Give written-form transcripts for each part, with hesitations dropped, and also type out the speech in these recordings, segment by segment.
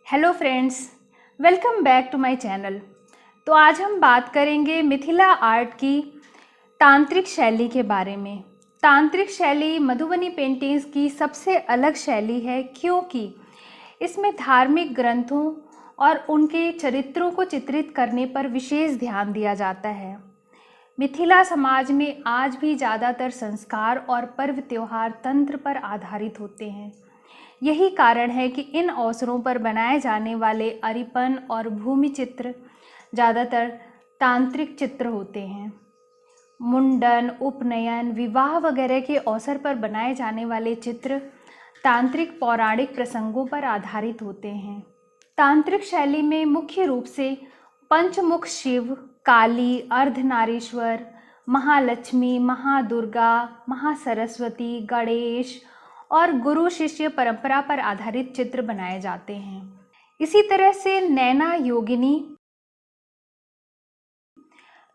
Hello friends, welcome back to my channel. तो आज हम बात करेंगे मिथिला आर्ट की तांत्रिक शैली के बारे में। तांत्रिक शैली मधुबनी पेंटिंग्स की सबसे अलग शैली है क्योंकि इसमें धार्मिक ग्रंथों और उनके चरित्रों को चित्रित करने पर विशेष ध्यान दिया जाता है। मिथिला समाज में आज भी ज़्यादातर संस्कार और पर्व त्योहार तंत्र पर आधारित होते हैं। यही कारण है कि इन अवसरों पर बनाए जाने वाले अरिपन और भूमि चित्र ज़्यादातर तांत्रिक चित्र होते हैं। मुंडन, उपनयन, विवाह वगैरह के अवसर पर बनाए जाने वाले चित्र तांत्रिक पौराणिक प्रसंगों पर आधारित होते हैं। तांत्रिक शैली में मुख्य रूप से पंचमुख शिव, काली, अर्धनारीश्वर, महालक्ष्मी, महादुर्गा, महासरस्वती, गणेश और गुरु शिष्य परंपरा पर आधारित चित्र बनाए जाते हैं। इसी तरह से नैना योगिनी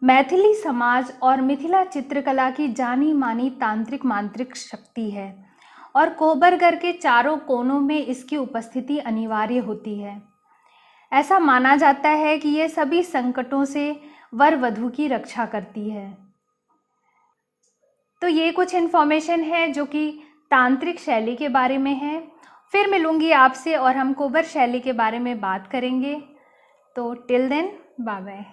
मैथिली समाज और मिथिला चित्रकला की जानी मानी तांत्रिक मांत्रिक शक्ति है और कोबरगर के चारों कोनों में इसकी उपस्थिति अनिवार्य होती है। ऐसा माना जाता है कि ये सभी संकटों से वर वधू की रक्षा करती है। तो ये कुछ इन्फॉर्मेशन है जो कि तांत्रिक शैली के बारे में है। फिर मिलूंगी आपसे और हम कोबर शैली के बारे में बात करेंगे। तो टिल देन, बाय बाय।